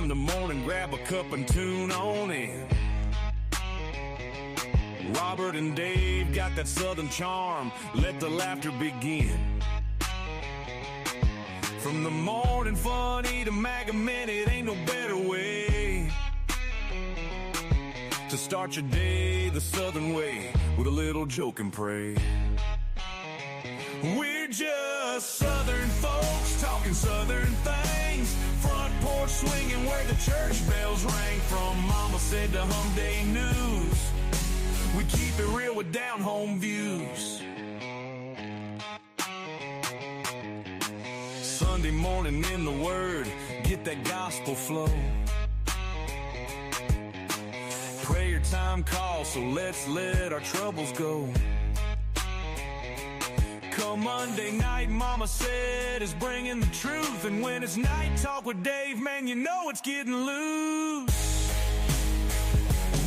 in the morning, grab a cup and tune on in. Robert and Dave got that southern charm, let the laughter begin. From the morning funny to Maga Minute, ain't no better way to start your day the southern way, with a little joke and pray. We're just southern folks talking southern things, front porch swinging where the church bells rang. From Mama Said to Hum Day News, we keep it real with down-home views. Sunday morning in the Word, get that gospel flow. Prayer time calls, so let's let our troubles go. Come Monday night, Mama Said is bringing the truth. And when it's night talk with Dave, man, you know it's getting loose.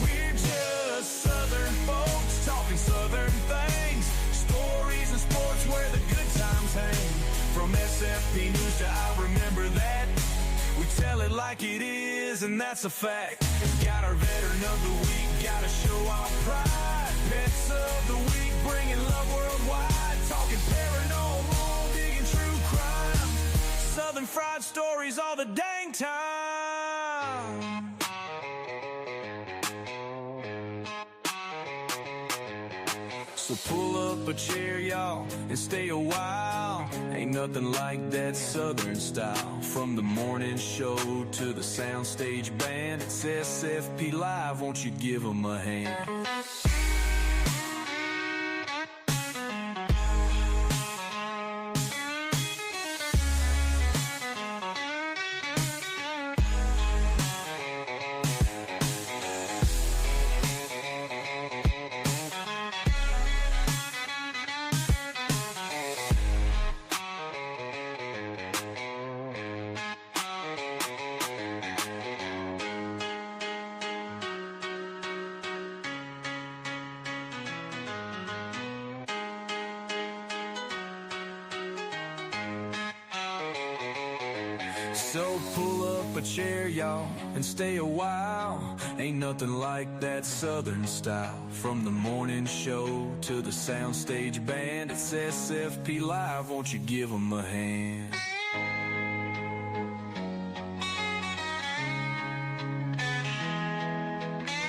We're just southern folks talking southern things, stories and sports where the good times hang. From SFP News to I Remember That, we tell it like it is, and that's a fact. Got our veteran of the week, gotta show our pride. Pets of the week, bringing love worldwide. Talking paranormal, digging true crime. Southern fried stories all the dang time. So pull up a chair, y'all, and stay a while. Ain't nothing like that southern style. From the morning show to the soundstage band, it's SFP Live, won't you give them a hand? So pull up a chair, y'all, and stay a while. Ain't nothing like that southern style. From the morning show to the soundstage band, it's SFP Live, won't you give them a hand?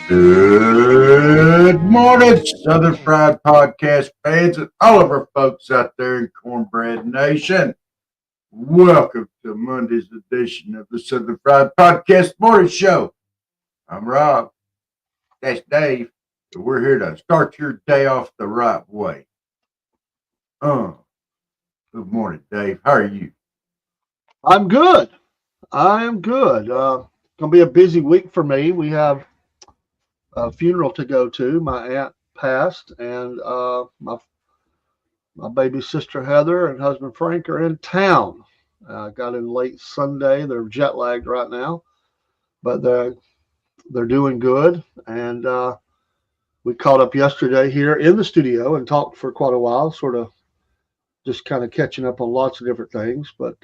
Good morning, Southern Fried Podcast fans and all of our folks out there in Cornbread Nation. Welcome to Monday's edition of the Southern Fried Podcast Morning Show. I'm Rob. That's Dave. And we're here to start your day off the right way. Good morning, Dave. How are you? I'm good. I am good. Gonna be a busy week for me. We have a funeral to go to. My aunt passed, and my baby sister Heather and husband Frank are in town. Got in late Sunday. They're jet lagged right now, but they're doing good. And we caught up yesterday here in the studio and talked for quite a while, sort of just kind of catching up on lots of different things. But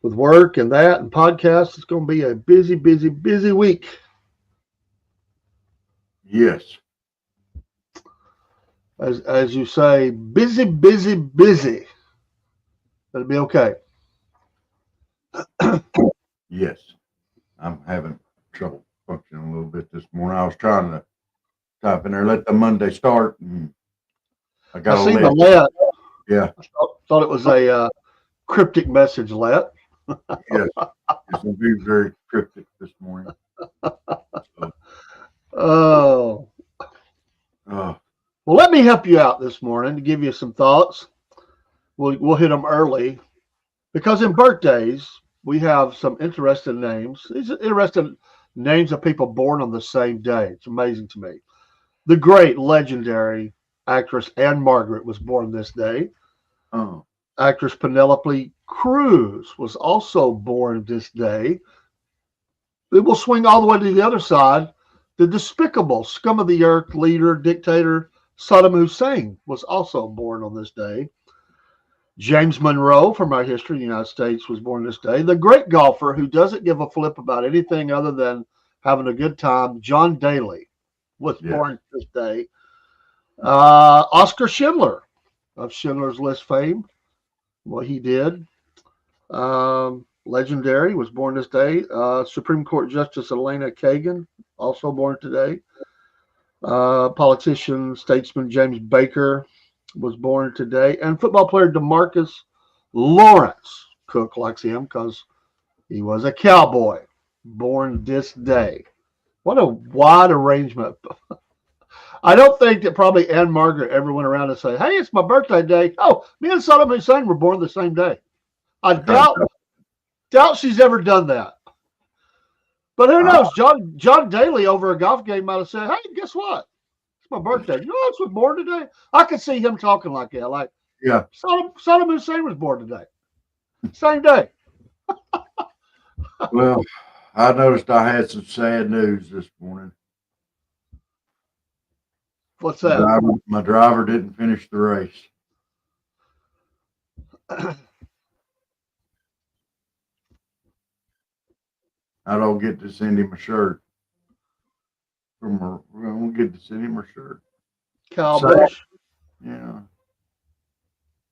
with work and that and podcasts, it's going to be a busy, busy, busy week. Yes. As you say, busy, busy, busy. But it'll be okay. Yes. I'm having trouble functioning a little bit this morning. I was trying to type in there, let the Monday start. And I got I seen the let. Yeah. I thought it was a cryptic message, let. Yes. It's going to be very cryptic this morning. So. Oh. Well, let me help you out this morning to give you some thoughts. We'll hit them early because in birthdays, we have some interesting names. These are interesting names of people born on the same day. It's amazing to me. The great legendary actress Anne Margaret was born this day. Oh. Actress Penelope Cruz was also born this day. It will swing all the way to the other side. The despicable scum of the earth leader, dictator Saddam Hussein was also born on this day. James Monroe, from our history in the United States, was born this day. The great golfer who doesn't give a flip about anything other than having a good time, John Daly, was born this day. Oscar Schindler, of Schindler's List fame, what he did. Legendary, was born this day. Supreme Court Justice Elena Kagan, also born today. Politician, statesman James Baker was born today. And football player DeMarcus Lawrence, Cook likes him because he was a cowboy, born this day. What a wide arrangement. I don't think that probably Ann Margaret ever went around and said, hey, it's my birthday day. Oh, me and Saddam Hussein were born the same day. I doubt she's ever done that. But who knows? John Daly over a golf game might have said, hey, guess what? It's my birthday. You know what's was born today? I could see him talking like that. Like, yeah, Saddam Hussein was born today. Same day. Well, I noticed I had some sad news this morning. What's that? My driver didn't finish the race. I don't get to send him a shirt. I won't get to send him a shirt. Kyle Busch. Yeah.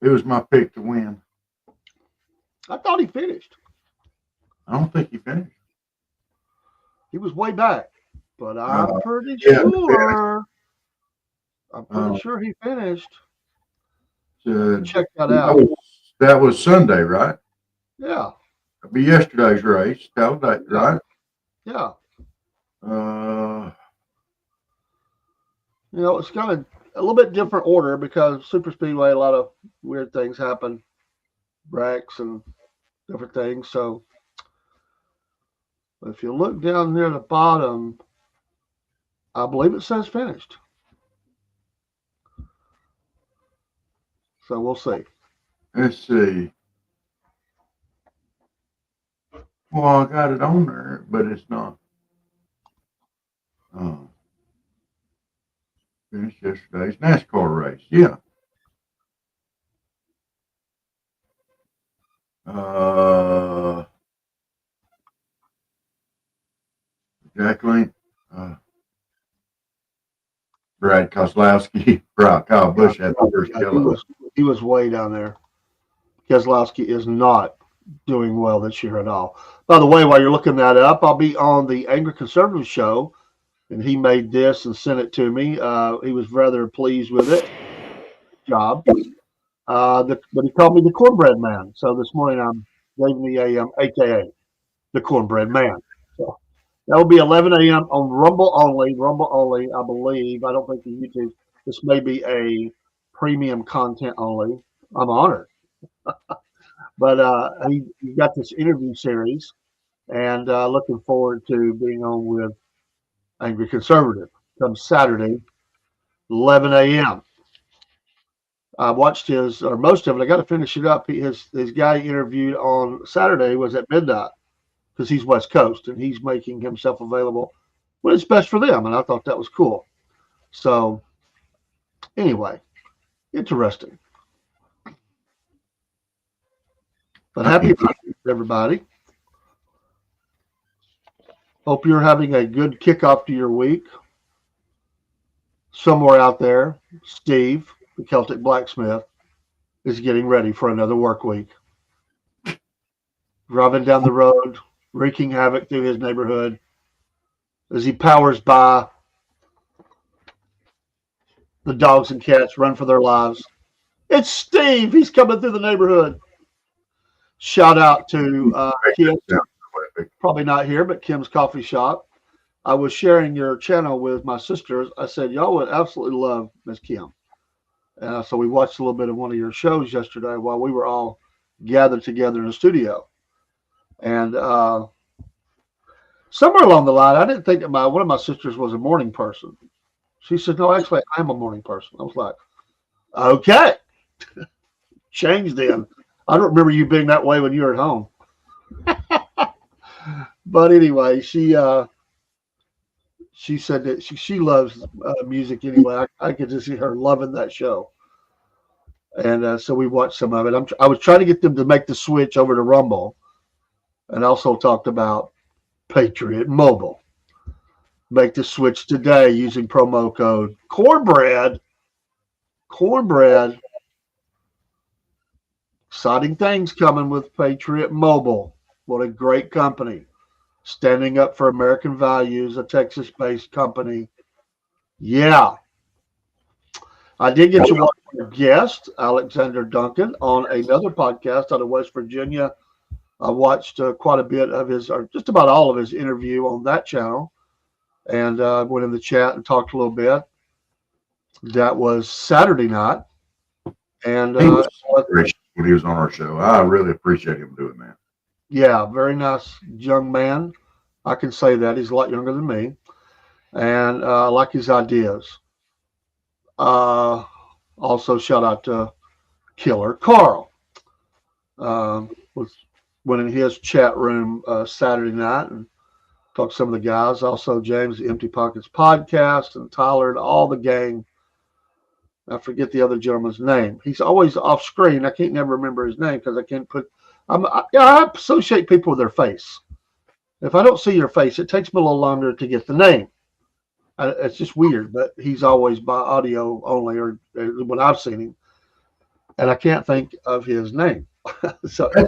It was my pick to win. I thought he finished. I don't think he finished. He was way back, but I'm pretty sure. I'm pretty sure he finished. Check that out. That was Sunday, right? Yeah. It'll be yesterday's race. That right? Yeah. You know, it's kind of a little bit different order because Super Speedway, a lot of weird things happen, wrecks and different things. So if you look down near the bottom, I believe it says finished. So we'll see. Let's see. Well, I got it on there, but it's not. Finished yesterday's NASCAR race. Yeah. Jacqueline. Brad Kozlowski. Kyle Busch had the first yellow. He was way down there. Keselowski is not doing well this year at all. By the way, while you're looking that up, I'll be on the Angry Conservative show, and he made this and sent it to me. He was rather pleased with it. Job. But he called me the Cornbread Man. So this morning I gave him the AM, a.k.a. the Cornbread Man. So that will be 11 a.m. on Rumble only, I believe. I don't think the YouTube. This may be a premium content only. I'm honored. But he got this interview series, and looking forward to being on with Angry Conservative come Saturday, 11 a.m. I watched his, or most of it. I got to finish it up. His guy he interviewed on Saturday was at midnight because he's West Coast, and he's making himself available when it's best for them, and I thought that was cool. So anyway, interesting. But happy birthday, everybody. Hope you're having a good kickoff to your week. Somewhere out there, Steve, the Celtic blacksmith, is getting ready for another work week. Driving down the road, wreaking havoc through his neighborhood as he powers by. The dogs and cats run for their lives. It's Steve. He's coming through the neighborhood. Shout out to Kim, probably not here, but Kim's Coffee Shop. I was sharing your channel with my sisters. I said, y'all would absolutely love Miss Kim. So we watched a little bit of one of your shows yesterday while we were all gathered together in the studio. And somewhere along the line, I didn't think that one of my sisters was a morning person. She said, no, actually, I'm a morning person. I was like, okay. Change then. I don't remember you being that way when you were at home. But anyway, she said that she loves music anyway. I could just see her loving that show. And so we watched some of it. I was trying to get them to make the switch over to Rumble, and also talked about Patriot Mobile. Make the switch today using promo code Cornbread. Cornbread. Exciting things coming with Patriot Mobile. What a great company. Standing up for American values, a Texas-based company. Yeah. I did get to watch a guest, Alexander Duncan, on another podcast out of West Virginia. I watched quite a bit of his, or just about all of his interview on that channel, and went in the chat and talked a little bit. That was Saturday night. And he was gracious when he was on our show. I really appreciate him doing that. Yeah, very nice young man. I can say that. He's a lot younger than me. And I like his ideas. Also, shout out to Killer Carl. Went in his chat room Saturday night and talked to some of the guys. Also, James, the Empty Pockets podcast, and Tyler and all the gang. I forget the other gentleman's name. He's always off screen. I can't never remember his name because I can't put. I associate people with their face. If I don't see your face, it takes me a little longer to get the name. It's just weird, but he's always by audio only, or when I've seen him, and I can't think of his name. So I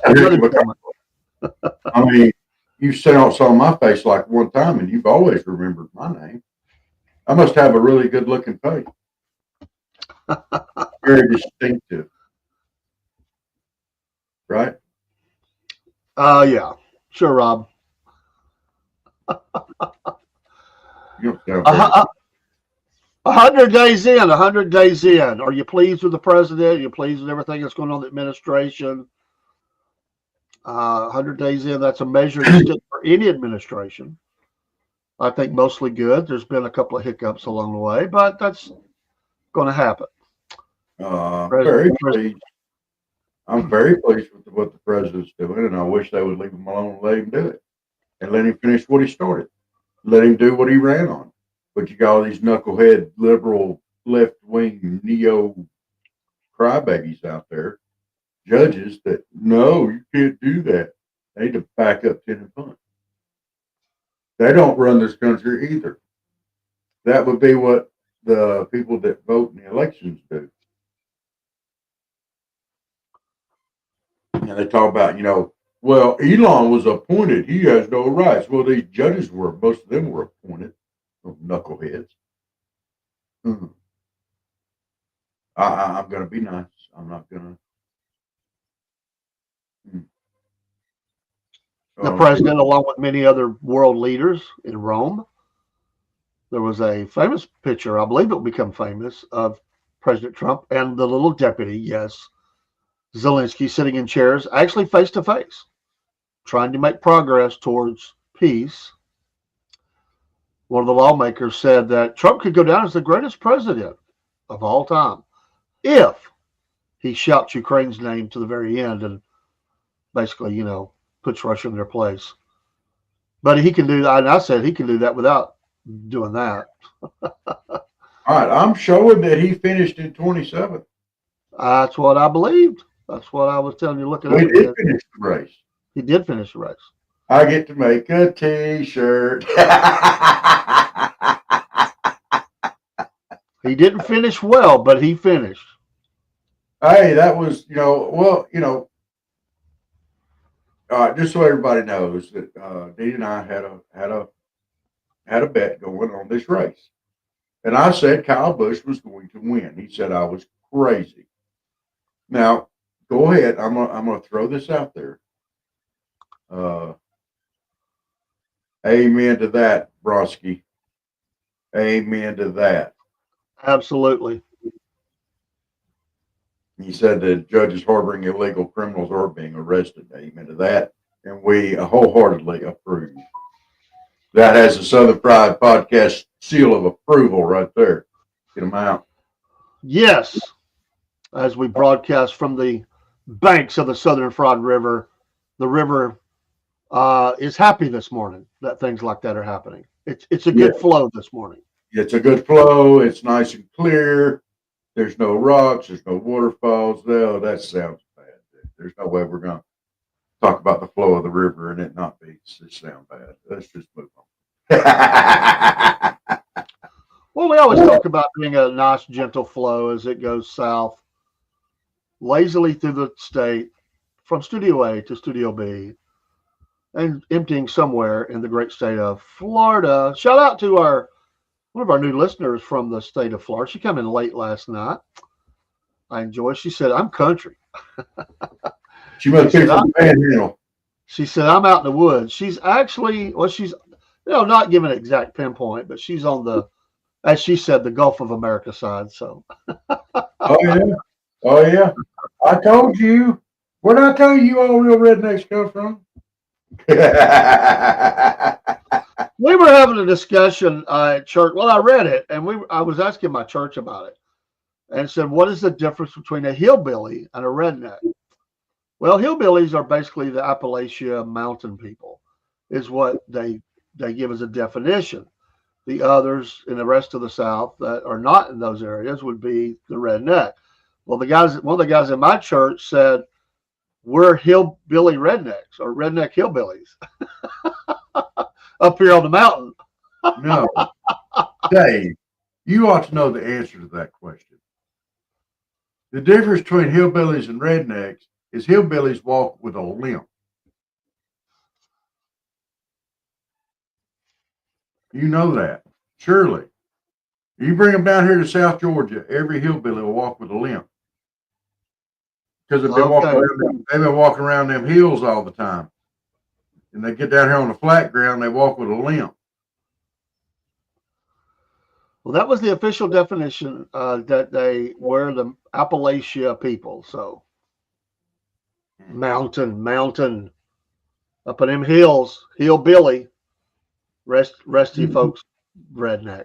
mean, you saw my face like one time, and you've always remembered my name. I must have a really good looking face. Very distinctive, right? Yeah, sure, Rob. You don't sound 100 days in, 100 days in. Are you pleased with the president? Are you pleased with everything that's going on in the administration? 100 days in, that's a measured stick for any administration. I think mostly good. There's been a couple of hiccups along the way, but that's going to happen. Very pleased. I'm very pleased with what the president's doing, and I wish they would leave him alone and let him do it, and let him finish what he started. Let him do what he ran on. But you got all these knucklehead liberal left-wing neo crybabies out there, judges that no, you can't do that. They need to back up 10 and punt. They don't run this country either. That would be what the people that vote in the elections do. And they talk about, well, Elon was appointed. He has no rights. Well, these judges were, most of them were appointed. Knuckleheads. I'm going to be nice. I'm not going to. The president, along with many other world leaders in Rome, there was a famous picture, I believe it will become famous, of President Trump and the little deputy, yes, Zelensky, sitting in chairs, actually face to face, trying to make progress towards peace. One of the lawmakers said that Trump could go down as the greatest president of all time if he shouts Ukraine's name to the very end and basically, puts Russia in their place. But he can do that, and I said he can do that without doing that. All right, I'm showing that he finished in 27th. That's what I believed. That's what I was telling you. Looking at He did finish the race. He did finish the race. I get to make a T-shirt. He didn't finish well, but he finished. Hey, that was, just so everybody knows that Dee and I had a bet going on this race, and I said Kyle Busch was going to win. He said I was crazy. Now, go ahead. I'm gonna throw this out there. Amen to that, Broski. Amen to that. Absolutely. He said that judges harboring illegal criminals are being arrested. Amen to that. And we wholeheartedly approve. That has the Southern Fried Podcast seal of approval right there. Get them out. Yes. As we broadcast from the banks of the Southern Fried River, the river is happy this morning that things like that are happening. It's a good flow this morning. It's a good flow. It's nice and clear. There's no rocks. There's no waterfalls. No, that sounds bad. There's no way we're going to talk about the flow of the river and it not be it sound bad. Let's just move on. Well, we always talk about being a nice, gentle flow as it goes south, lazily through the state, from Studio A to Studio B, and emptying somewhere in the great state of Florida. Shout out to one of our new listeners from the state of Florida. She came in late last night. I enjoyed. She said, "I'm country." She must be from the Panhandle. She said, "I'm out in the woods." She's actually, well, she's not giving an exact pinpoint, but she's on the, as she said, the Gulf of America side. So. Oh yeah. I told you. Where did I tell you all real rednecks come from? We were having a discussion at church. Well, I read it, and I was asking my church about it, and said, "What is the difference between a hillbilly and a redneck?" Well, hillbillies are basically the Appalachia mountain people, is what they give as a definition. The others in the rest of the South that are not in those areas would be the redneck. Well, one of the guys in my church said, "We're hillbilly rednecks or redneck hillbillies up here on the mountain." No, Dave, you ought to know the answer to that question. The difference between hillbillies and rednecks is hillbillies walk with a limp. You know that, surely. You bring them down here to South Georgia, every hillbilly will walk with a limp. Because they've been walking around them hills all the time. And they get down here on the flat ground, they walk with a limp. Well, that was the official definition that they were the Appalachia people. So mountain, up in them hills, hillbilly. Rest of you folks, redneck.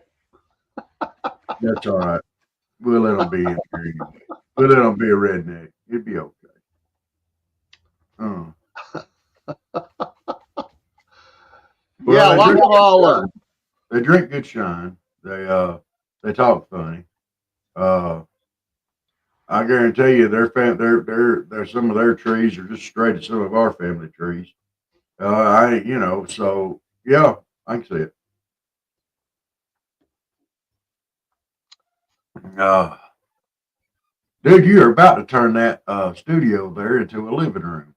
That's all right. We'll let them be in here. We'll let them be a redneck. It'd be okay. Yeah, lock them all up. They drink good shine. They talk funny. I guarantee you, their some of their trees are just straight as some of our family trees. So yeah, I can see it. Dude, you're about to turn that studio there into a living room.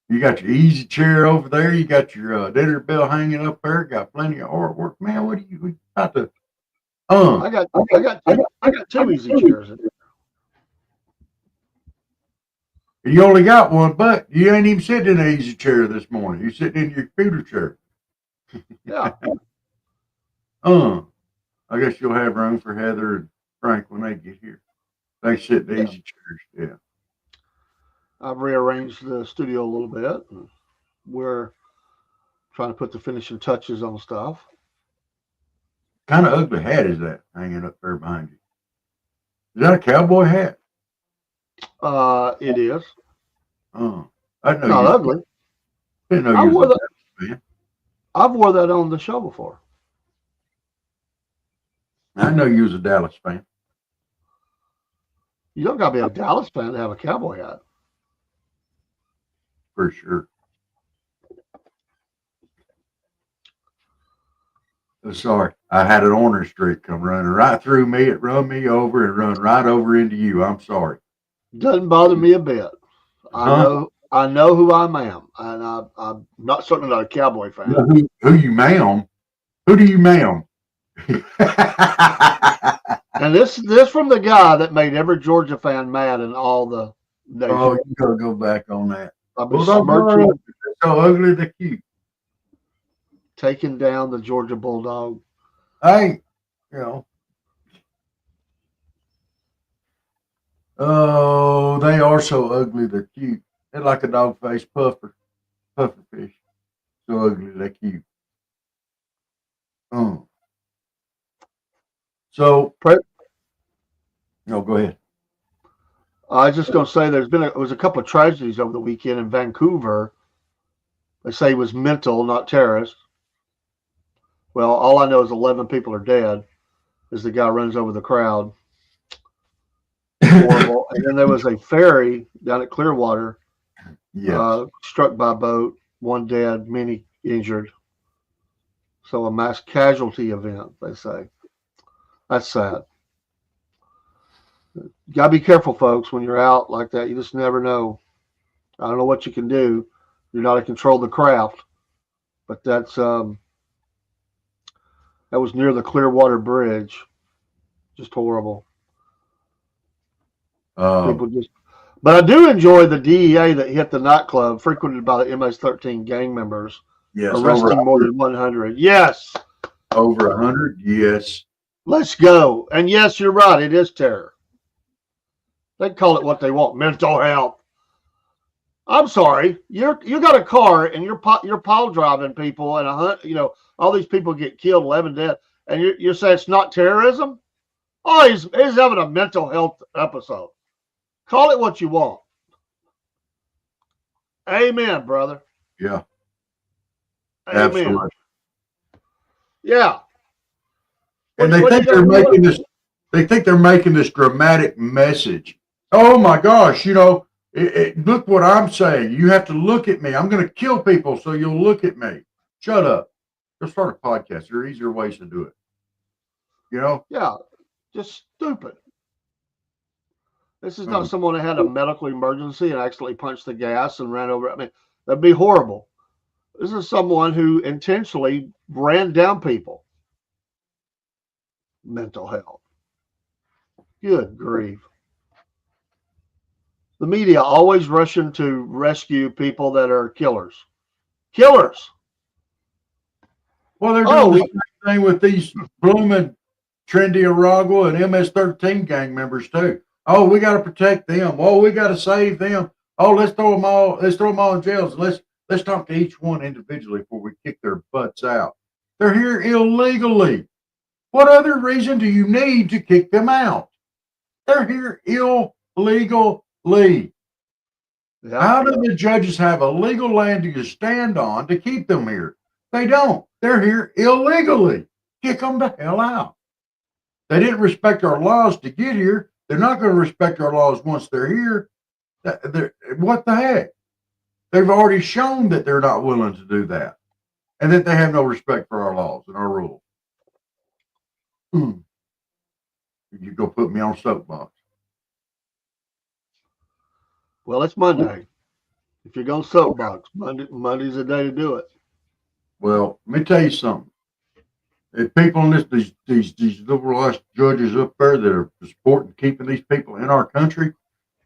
You got your easy chair over there. You got your dinner bell hanging up there. Got plenty of artwork, man. What are you about to? I got two easy chairs in there. You only got one, but you ain't even sitting in an easy chair this morning. You're sitting in your computer chair. Yeah. I guess you'll have room for Heather and Frank when they get here. They sit in easy chairs. Yeah. I've rearranged the studio a little bit. We're trying to put the finishing touches on stuff. Kind of ugly hat is that hanging up there behind you? Is that a cowboy hat? It is. I know. Not ugly. Didn't know you were a fan. I've wore that on the show before. I know you was a Dallas fan. You don't got to be a Dallas fan to have a cowboy hat. For sure. Sorry, I had an orange streak come running right through me. It run me over and run right over into you. I'm sorry. Doesn't bother me a bit. I know who I am, and I'm certainly not a cowboy fan. Who you ma'am? Who do you ma'am? And this from the guy that made every Georgia fan mad in all the nations. Oh, you gotta go back on that. I've been smirching. So ugly, they're cute. Taking down the Georgia Bulldog. Hey, oh, they are so ugly, they're cute. They're like a dog-faced puffer fish. So ugly, they're cute. So, no, go ahead. I was just going to say there was a couple of tragedies over the weekend in Vancouver. They say he was mental, not terrorist. Well, all I know is 11 people are dead as the guy runs over the crowd. horrible. And then there was a ferry down at Clearwater, Yes. struck by boat, one dead, many injured. So a mass casualty event, they say. That's sad. You gotta be careful, folks, when you're out like that. You just never know. I don't know what you can do. You're not in control of the craft, but that was near the Clearwater Bridge. Just horrible. People just. But I do enjoy the DEA that hit the nightclub frequented by the MS-13 gang members, arresting more than 100. Yes. Over 100. Yes. Let's go. And yes, you're right. It is terror. They call it what they want, mental health. I'm sorry. You got a car and you're pile driving people and all these people get killed, 11 dead, and you're saying it's not terrorism? Oh, he's having a mental health episode. Call it what you want. Amen, brother. Yeah. Amen. Absolutely. Yeah. And they think they're making this dramatic message. Oh my gosh, look what I'm saying. You have to look at me. I'm going to kill people, so you'll look at me. Shut up. Go start a podcast. There are easier ways to do it. Yeah, just stupid. This is not someone that had a medical emergency and actually punched the gas and ran over. I mean, that'd be horrible. This is someone who intentionally ran down people. Mental health. Good grief. The media always rushing to rescue people that are killers. Killers. Well, they're doing the same thing with these blooming Trendy Aragua and MS-13 gang members too. Oh, we got to protect them. Oh, we got to save them. Oh, let's throw them all in jails. Let's talk to each one individually before we kick their butts out. They're here illegally. What other reason do you need to kick them out? They're here illegally. Yeah. How do the judges have a legal landing to stand on to keep them here? They don't. They're here illegally. Kick them the hell out. They didn't respect our laws to get here. They're not going to respect our laws once they're here. What the heck? They've already shown that they're not willing to do that and that they have no respect for our laws and our rules. You go put me on soapbox. Well, it's Monday. If you're going soapbox, Monday's the day to do it. Well, let me tell you something. If people in these liberal judges up there that are supporting keeping these people in our country,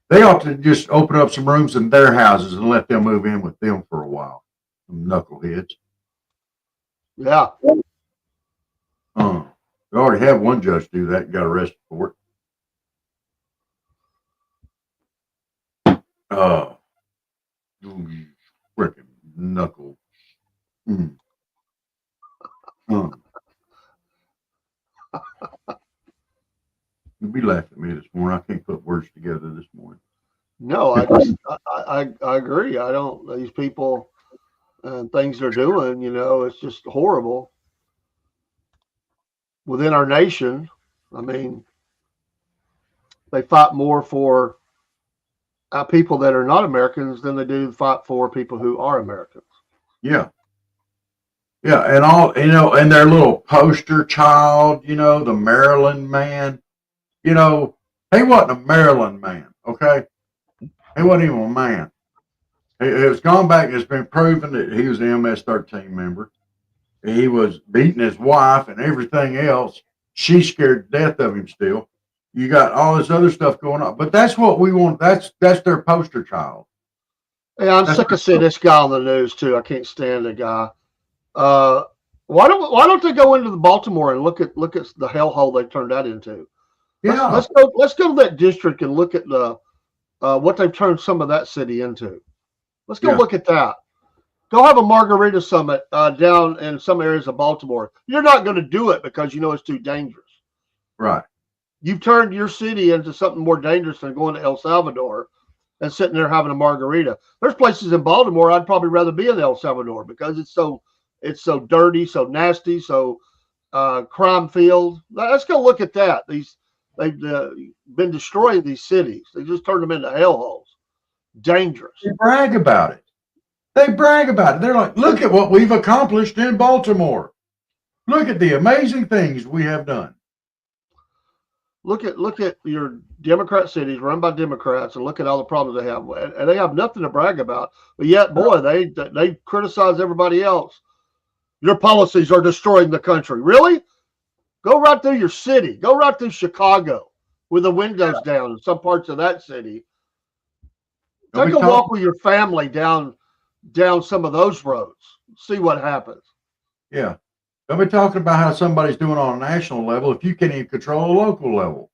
they ought to just open up some rooms in their houses and let them move in with them for a while. Some knuckleheads. Yeah. We already have one judge do that and got arrested for it. Freaking knuckle. You'll be laughing at me this morning. I can't put words together this morning. No, I agree. I don't. These people and things they're doing, it's just horrible. Within our nation, I mean, they fight more for people that are not Americans than they do fight for people who are Americans. Yeah. Yeah, and and their little poster child, the Maryland man, he wasn't a Maryland man, okay? He wasn't even a man. It's gone back, it's been proven that he was an MS-13 member. He was beating his wife and everything else. She's scared to death of him still. You got all this other stuff going on. But that's what we want. That's their poster child. Yeah, I'm sick of seeing this guy on the news too. I can't stand the guy. Why don't they go into the Baltimore and look at the hellhole they turned that into? Yeah. Let's go to that district and look at the what they've turned some of that city into. Let's go look at that. Go have a margarita summit down in some areas of Baltimore. You're not going to do it because it's too dangerous. Right. You've turned your city into something more dangerous than going to El Salvador and sitting there having a margarita. There's places in Baltimore I'd probably rather be in El Salvador because it's so dirty, so nasty, so crime filled. Let's go look at that. These They've been destroying these cities. They just turned them into hellholes. Dangerous. They brag about it. They brag about it. They're like, look at what we've accomplished in Baltimore. Look at the amazing things we have done. Look at your Democrat cities run by Democrats, and look at all the problems they have, and they have nothing to brag about. But yet, boy, they criticize everybody else. Your policies are destroying the country. Really? Go right through your city. Go right through Chicago with the windows down in some parts of that city. Take a walk with your family down some of those roads. See what happens. Yeah. Don't be talking about how somebody's doing on a national level if you can't even control a local level.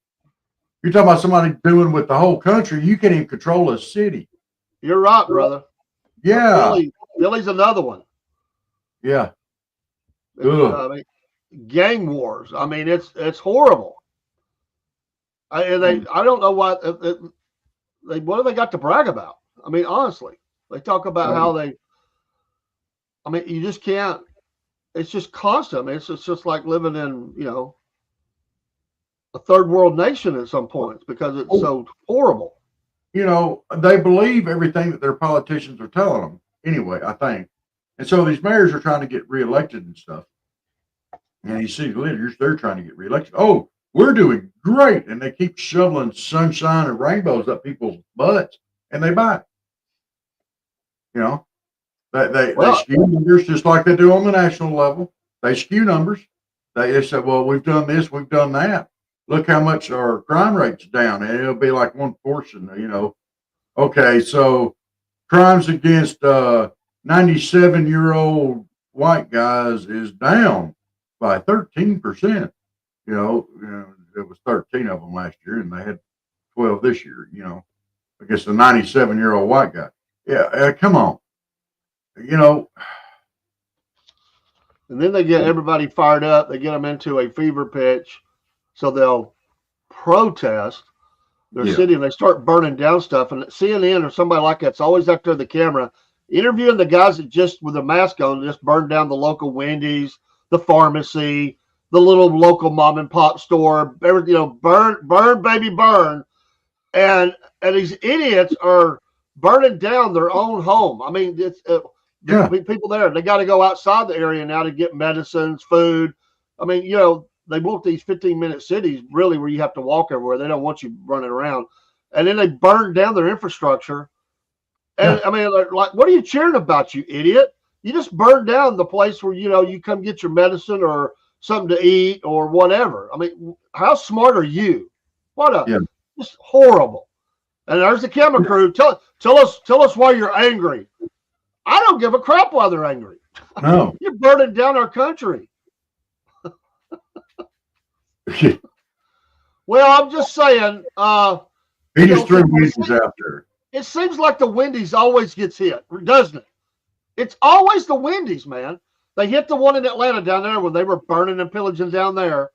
You're talking about somebody doing with the whole country. You can't even control a city. You're right, brother. Yeah. Philly's another one. Yeah. I mean, gang wars. I mean, it's horrible. I don't know what do they got to brag about? I mean, honestly, they talk about how they. I mean, you just can't. It's just constant. I mean, it's just like living in a third world nation at some points because it's so horrible. They believe everything that their politicians are telling them. Anyway, I think, and so these mayors are trying to get reelected and stuff. And you see leaders, they're trying to get reelected. Oh, we're doing great. And they keep shoveling sunshine and rainbows up people's butts, and they buy it. They skew numbers just like they do on the national level. They skew numbers. They say, well, we've done this, we've done that. Look how much our crime rate's down. And it'll be like one portion, Okay, so crimes against 97-year-old white guys is down by 13%. It was 13 of them last year, and they had 12 this year. Against a 97-year-old white guy. Yeah, come on. And then they get everybody fired up. They get them into a fever pitch, so they'll protest their city, and they start burning down stuff. And CNN or somebody like that's always up there with the camera, interviewing the guys that just with a mask on just burned down the local Wendy's, the pharmacy, the little local mom and pop store. Burn, baby, burn. And these idiots are burning down their own home. I mean, it's people there. They got to go outside the area now to get medicines, food. I mean, they want these 15-minute cities really where you have to walk everywhere. They don't want you running around. And then they burn down their infrastructure. And I mean, like, what are you cheering about, you idiot? You just burned down the place where, you come get your medicine or something to eat or whatever. I mean, how smart are you? Just horrible. And there's the camera crew. Tell us why you're angry. I don't give a crap why they're angry. No. You're burning down our country. Well, I'm just saying. He just threw Wendy's out there. It seems like the Wendy's always gets hit, doesn't it? It's always the Wendy's, man. They hit the one in Atlanta down there when they were burning and pillaging down there,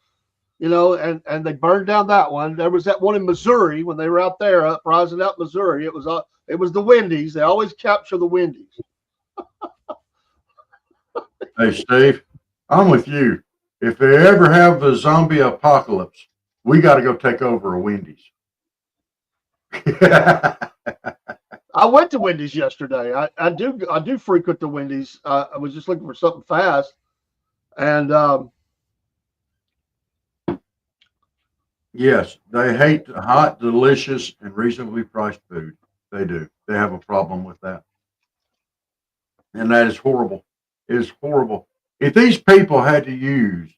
and they burned down that one. There was that one in Missouri when they were out there uprising out Missouri. It was the Wendy's. They always capture the Wendy's. Hey, Steve, I'm with you. If they ever have the zombie apocalypse, we got to go take over a Wendy's. I went to Wendy's yesterday. I do frequent the Wendy's. I was just looking for something fast, and yes, they hate hot, delicious, and reasonably priced food. They do. They have a problem with that, and that is horrible. It is horrible. If these people had to use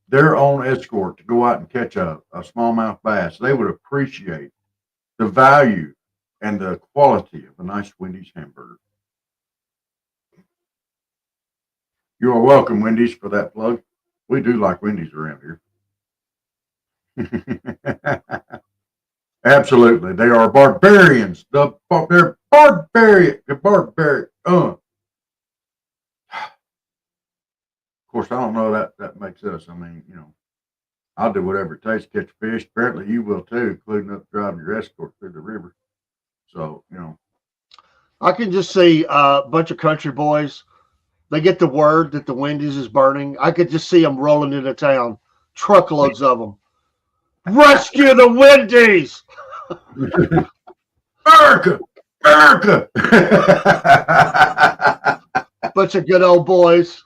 their own escort to go out and catch a smallmouth bass, they would appreciate the value and the quality of a nice Wendy's hamburger. You are welcome, Wendy's, for that plug. We do like Wendy's around here. Absolutely. They are barbarians. They're barbarian. They're barbaric. Of course, I don't know that makes us. I mean, I'll do whatever it takes to catch fish. Apparently, you will too, including up driving your escort through the river. So, I can just see a bunch of country boys. They get the word that the Wendy's is burning. I could just see them rolling into town, truckloads of them. Rescue the Wendy's. America, America. Bunch of good old boys.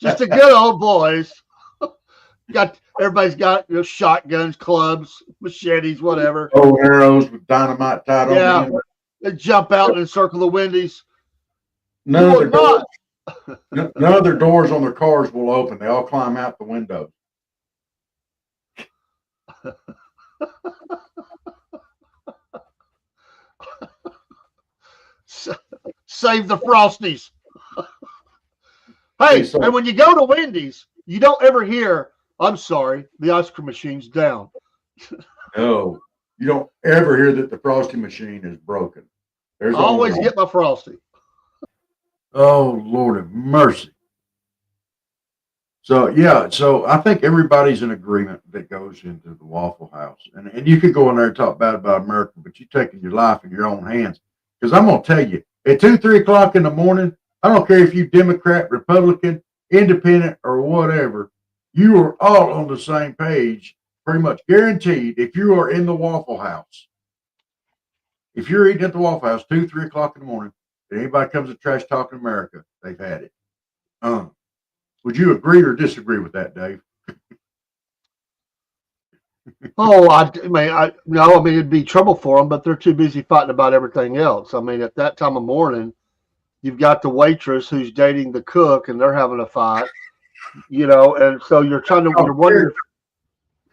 Just a good old boys. Everybody's got shotguns, clubs, machetes, whatever. Oh, arrows with dynamite tied on Yeah. them. They jump out and encircle the Wendy's. None of their doors on their cars will open. They all climb out the window. Save the Frosties. Hey, and when you go to Wendy's, you don't ever hear, I'm sorry, the ice cream machine's down. No, you don't ever hear that the Frosty machine is broken. I always get my Frosty. Oh, Lord have mercy. So, yeah, so I think everybody's in agreement that goes into the Waffle House. And you could go in there and talk bad about America, but you're taking your life in your own hands. Because I'm going to tell you, at 2, 3 o'clock in the morning, I don't care if you're Democrat, Republican, Independent, or whatever, you are all on the same page, pretty much guaranteed, if you are in the Waffle House. If you're eating at the Waffle House 2, 3 o'clock in the morning, and anybody comes to trash talking America, they've had it. Would you agree or disagree with that, Dave? Oh, I mean, it'd be trouble for them, but they're too busy fighting about everything else. I mean, at that time of morning, you've got the waitress who's dating the cook, and they're having a fight, and so you're wondering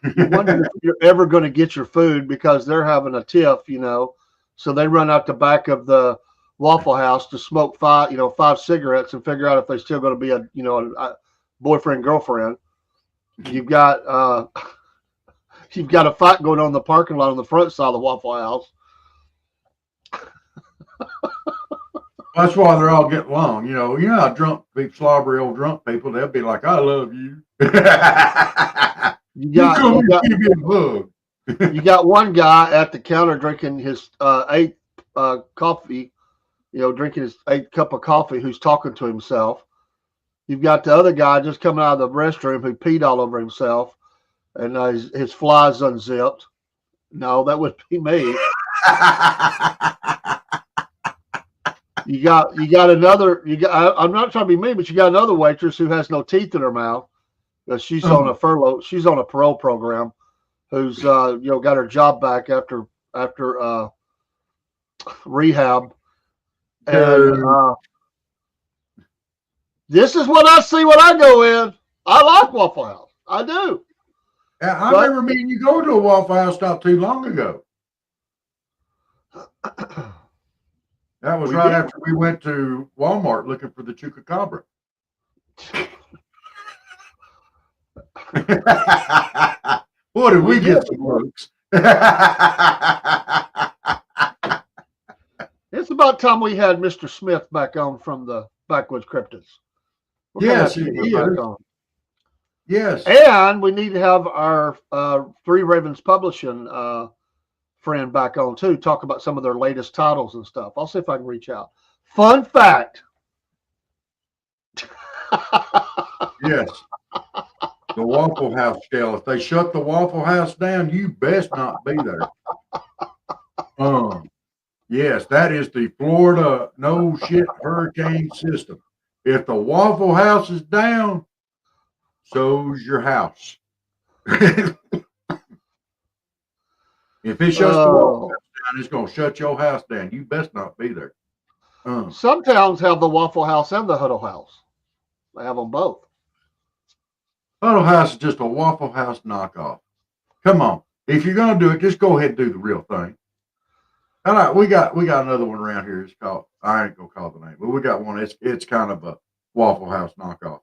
if you're ever going to get your food because they're having a tiff, So they run out the back of the Waffle House to smoke 5 cigarettes and figure out if they're still going to be a boyfriend, girlfriend. You've got a fight going on in the parking lot on the front side of the Waffle House. That's why they're all getting along. You know how drunk, big slobbery old drunk people, they'll be like, I love you. You give me a hug. You got one guy at the counter drinking his 8th coffee, drinking his 8th cup of coffee, who's talking to himself. You've got the other guy just coming out of the restroom who peed all over himself, and his fly's unzipped. No, that would be me. You got another. I'm not trying to be mean, but you got another waitress who has no teeth in her mouth. She's on a furlough. She's on a parole program. Who's got her job back after rehab, and this is what I see when I go in. I like Waffle House. I do. Yeah, I remember meeting you go to a Waffle House not too long ago. That was right after we went to Walmart looking for the Chupacabra. Boy, did we get some looks. It's about time we had Mr. Smith back on from the Backwoods Cryptids. Yes, he is. Yes. And we need to have our Three Ravens Publishing friend back on too, talk about some of their latest titles and stuff. I'll see if I can reach out. Fun fact. Yes. The Waffle House scale. If they shut the Waffle House down, you best not be there. Yes, that is the Florida no shit hurricane system. If the Waffle House is down, so's your house. If it shuts the Waffle House down, it's going to shut your house down. You best not be there. Some towns have the Waffle House and the Huddle House. They have them both. Huddle House is just a Waffle House knockoff. Come on. If you're going to do it, just go ahead and do the real thing. All right, we got another one around here. It's called, I ain't going to call the name, but we got one. It's kind of a Waffle House knockoff.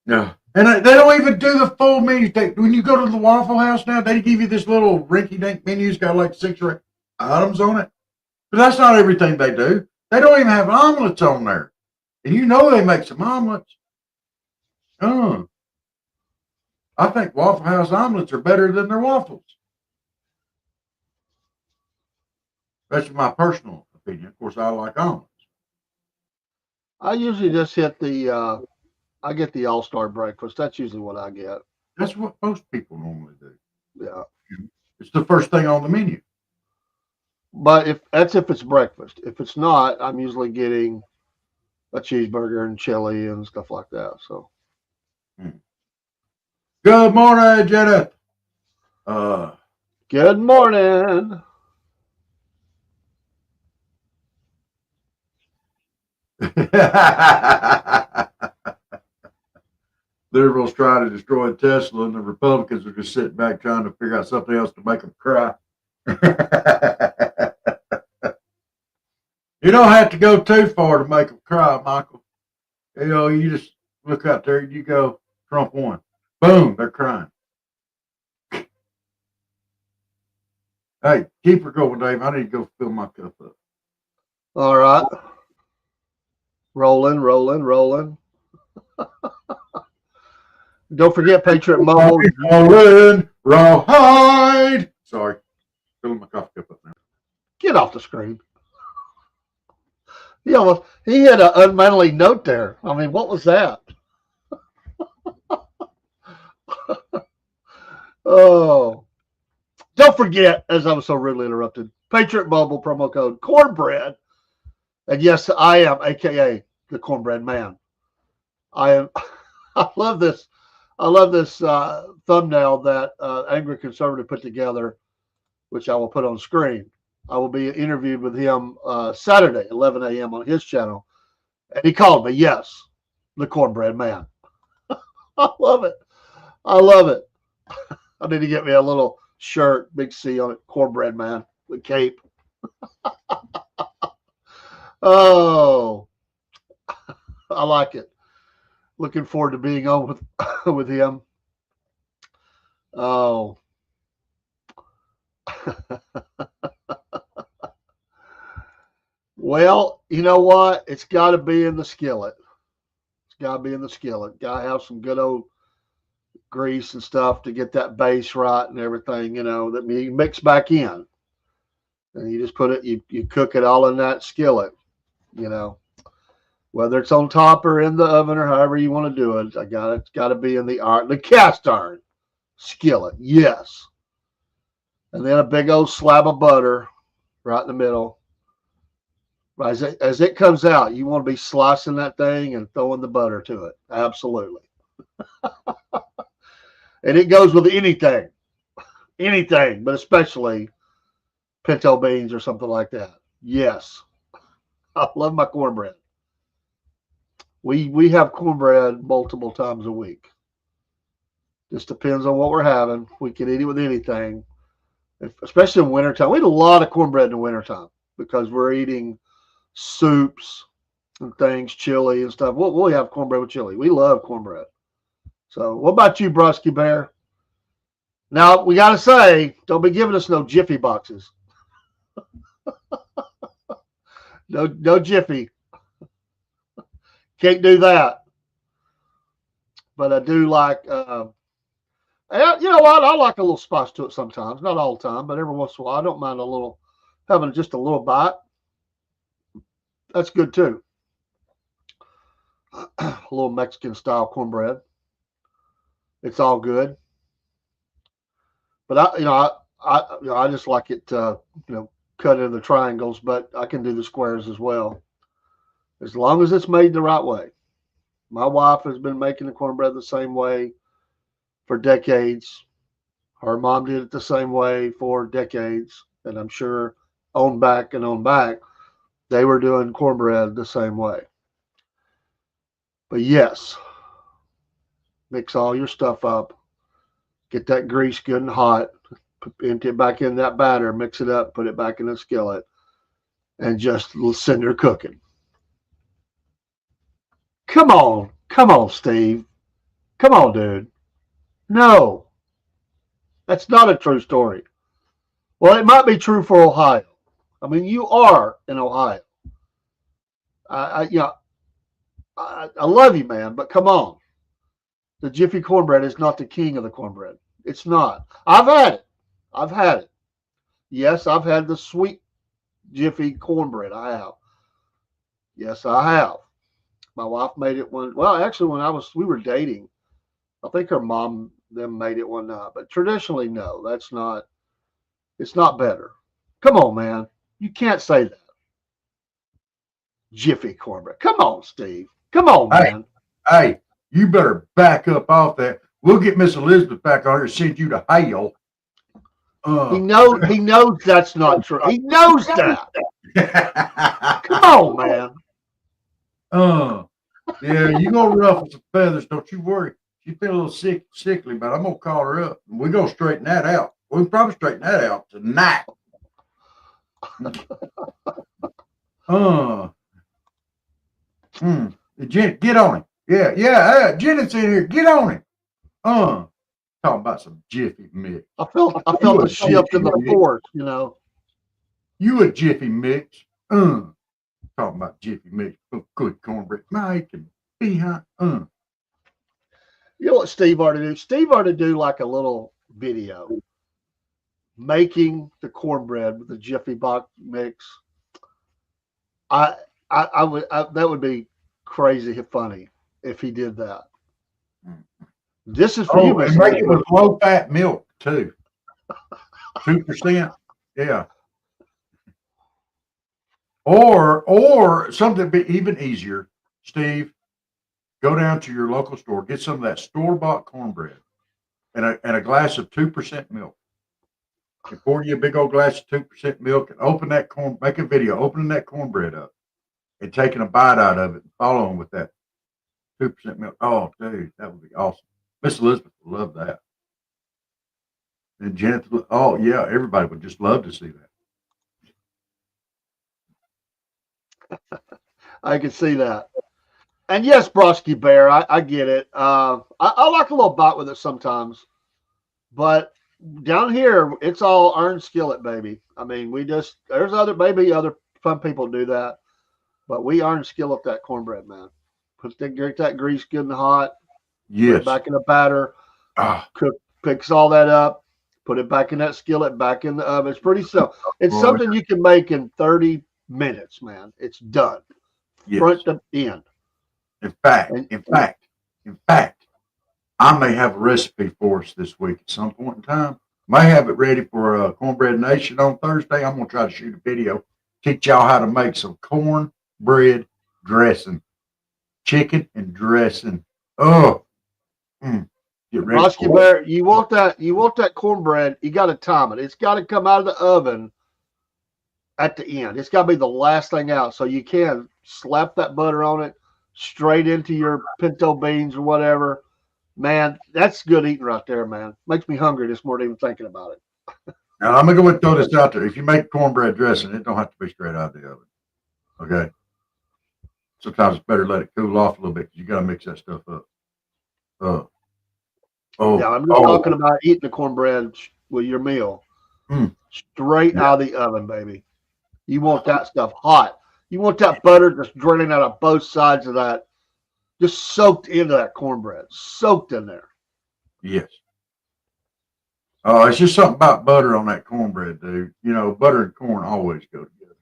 Yeah. And they don't even do the full menu. When you go to the Waffle House now, they give you this little rinky-dink menu. It's got like 6 or 8 items on it. But that's not everything they do. They don't even have omelets on there. And they make some omelets. I think Waffle House omelets are better than their waffles. That's my personal opinion. Of course, I like omelets. I usually just hit I get the All-Star breakfast. That's usually what I get. That's what most people normally do. Yeah. It's the first thing on the menu. But if it's breakfast. If it's not, I'm usually getting a cheeseburger and chili and stuff like that. So Good morning, Jenna. good morning. Liberals try to destroy Tesla, and the Republicans are just sitting back trying to figure out something else to make them cry. You don't have to go too far to make them cry, Michael. You just look out there and you go, Trump won. Boom, they're crying. Hey, keep her going, Dave. I need to go fill my cup up. All right. Rolling. Don't forget Patriot Mobile. Rolling, rawhide. Sorry, filling my coffee cup up now. Get off the screen. Yeah, he had an unmanly note there. I mean, what was that? Oh, don't forget, as I was so rudely interrupted, Patriot Mobile promo code Cornbread. And yes, I am, AKA the Cornbread Man. I love this. I love this thumbnail that Angry Conservative put together, which I will put on screen. I will be interviewed with him Saturday, 11 a.m. on his channel. And he called me, yes, the Cornbread Man. I love it. I need to get me a little shirt, big C on it, Cornbread Man, with cape. Oh, I like it. Looking forward to being on with him. Oh. Well, you know what? It's got to be in the skillet. Got to have some good old grease and stuff to get that base right and everything, that you mix back in. And you just put it, you cook it all in that skillet, whether it's on top or in the oven or however you want to do it. It's got to be in the cast iron skillet. Yes. And then a big old slab of butter right in the middle. As it comes out, you want to be slicing that thing and throwing the butter to it. Absolutely. And it goes with anything, but especially pinto beans or something like that. Yes. I love my cornbread. We have cornbread multiple times a week. Just depends on what we're having. We can eat it with anything, especially in wintertime. We eat a lot of cornbread in the wintertime because we're eating soups and things, chili and stuff. We'll have cornbread with chili. We love cornbread. So what about you, Brusky Bear? Now, we got to say, don't be giving us no Jiffy boxes. No Jiffy. Can't do that. But I do like, you know what? I like a little spice to it sometimes. Not all the time, but every once in a while. I don't mind having just a little bite. That's good too. A little Mexican style cornbread. It's all good. But I just like it, cut into triangles, but I can do the squares as well. As long as it's made the right way. My wife has been making the cornbread the same way for decades. Her mom did it the same way for decades. And I'm sure on back, they were doing cornbread the same way. But yes, mix all your stuff up. Get that grease good and hot. Empty it back in that batter. Mix it up. Put it back in the skillet. And just send her cooking. Come on, Steve. Come on, dude. No, that's not a true story. Well, it might be true for Ohio. I mean, you are in Ohio. I love you, man, but come on. The Jiffy cornbread is not the king of the cornbread. It's not. I've had it. Yes, I've had the sweet Jiffy cornbread. I have. Yes, I have. My wife made it when we were dating. I think her mom them made it one night. But traditionally, no, that's not. It's not better. Come on, man. You can't say that. Jiffy cornbread. Come on, Steve. Come on, man. Hey, you better back up off that. We'll get Miss Elizabeth back on here and send you to hell. He knows that's not true. He knows that. Come on, man. Yeah, you gonna ruffle some feathers, don't you worry. She feel a little sickly, but I'm gonna call her up. We're gonna straighten that out. We can probably straighten that out tonight. Jen, get on him. Yeah. Jenny's in here. Get on him. Talking about some Jiffy mix. I felt a shift in the force, you know. You a Jiffy mix. Talking about Jiffy mix. Good cornbread. Mike and behind. You know what Steve ought to do? Steve ought to do like a little video making the cornbread with the Jiffy box mix. That would be crazy funny if he did that. This is for you, and make it with low fat milk too. 2%. Yeah. Or something be even easier, Steve. Go down to your local store, get some of that store-bought cornbread and a glass of 2% milk. And pour you a big old glass of 2% milk and open that make a video opening that cornbread up and taking a bite out of it and following with that 2% milk. Oh, dude, that would be awesome. Miss Elizabeth would love that. And Janet, oh yeah, everybody would just love to see that. I can see that. And yes, Brosky Bear, I get it. I like a little bite with it sometimes. But down here, it's all iron skillet, baby. I mean, there's other fun people do that. But we iron skillet that cornbread, man. Get that grease good and hot. Yes. Put it back in the batter. Picks all that up. Put it back in that skillet, back in the oven. It's pretty simple. It's something you can make in 30 minutes, man. It's done. Yes. Front to end. In fact, I may have a recipe for us this week at some point in time. May have it ready for Cornbread Nation on Thursday. I'm going to try to shoot a video, teach y'all how to make some cornbread dressing, chicken and dressing. Get ready. Brosky Bear, you want that cornbread, you got to time it. It's got to come out of the oven at the end. It's got to be the last thing out, so you can slap that butter on it straight into your pinto beans or whatever. Man, that's good eating right there, man. Makes me hungry this morning even thinking about it. Now, I'm going to go and throw this out there. If you make cornbread dressing, it don't have to be straight out of the oven. Okay? Sometimes it's better to let it cool off a little bit because you got to mix that stuff up. Yeah, I'm just talking about eating the cornbread with your meal. Straight out of the oven, baby. You want that stuff hot. You want that butter just draining out of both sides of that, just soaked into that cornbread, soaked in there. Yes. It's just something about butter on that cornbread, dude. You know, butter and corn always go together.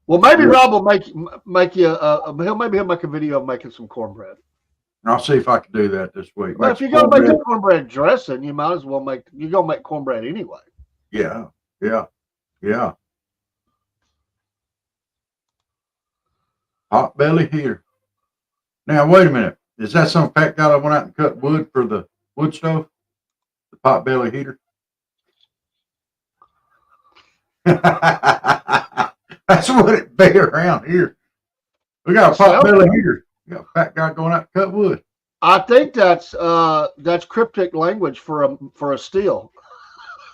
Well, maybe Rob will make you. He'll make a video of making some cornbread. I'll see if I can do that this week. Well, if you're gonna make a cornbread dressing, you might as well you're gonna make cornbread anyway. Yeah. Hot belly heater. Now, wait a minute. Is that some fat guy that went out and cut wood for the wood stove? The pot belly heater? That's what it be around here. We got a pot belly heater. We got a fat guy going out to cut wood. I think that's cryptic language for a steel.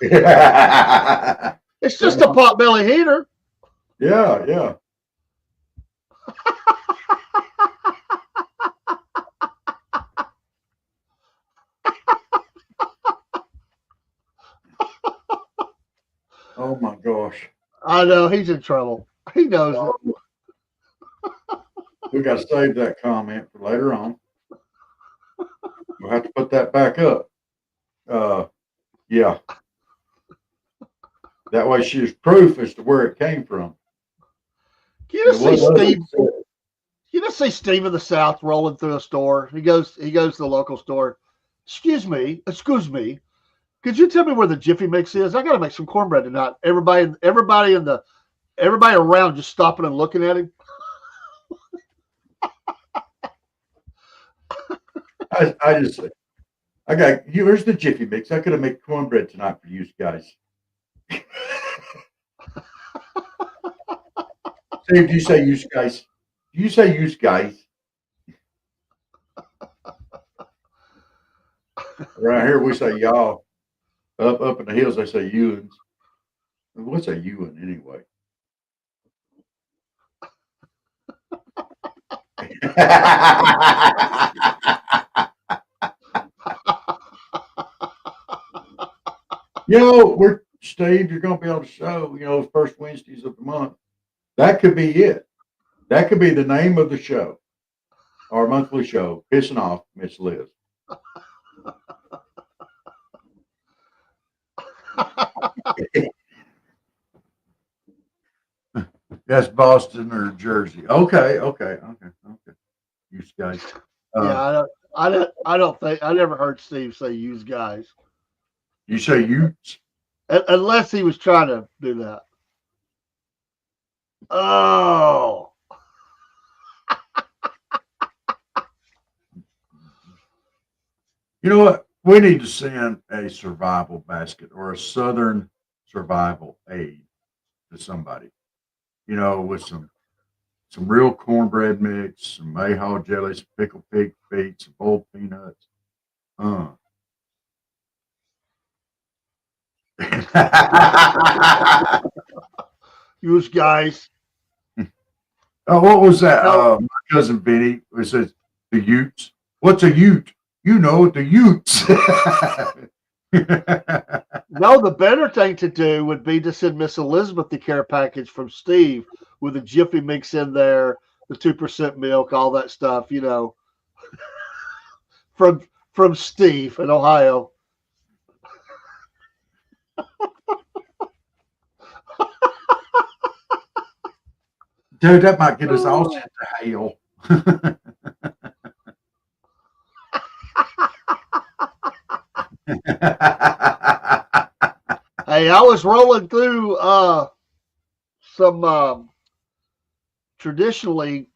It's just a pot belly heater. Yeah. Oh my gosh. I know he's in trouble. He knows it. We got to save that comment for later on. We'll have to put that back up. Yeah. That way she's proof as to where it came from. You see You just see Steve in the South rolling through a store. He goes to the local store. Excuse me. Could you tell me where the Jiffy Mix is? I got to make some cornbread tonight. Everybody around just stopping and looking at him. I just say, I got you. Here's the Jiffy Mix. I could have made cornbread tonight for you guys. Steve, do you say you guys? Do you say you guys? Around here we say y'all. Up in the hills they say youans. What's a ewan anyway? We're Steve, you're going to be on the show, first Wednesdays of the month. That could be it. That could be the name of the show, our monthly show, Pissing Off Miss Liz. That's Boston or Jersey. Okay. You guys. Yeah, I don't think I never heard Steve say "use guys." You say you? Unless he was trying to do that. Oh. You know what? We need to send a survival basket or a Southern survival aid to somebody. With some real cornbread mix, some mayhaw jelly, some pickled pig feet, some boiled peanuts. Use guys. Oh, what was that? My cousin Benny says the Utes. What's a Ute? The Utes. No, the better thing to do would be to send Miss Elizabeth the care package from Steve with a Jiffy Mix in there, the 2% milk, all that stuff, from Steve in Ohio. Dude, that might get us all sent to hell. Hey, I was rolling through some traditionally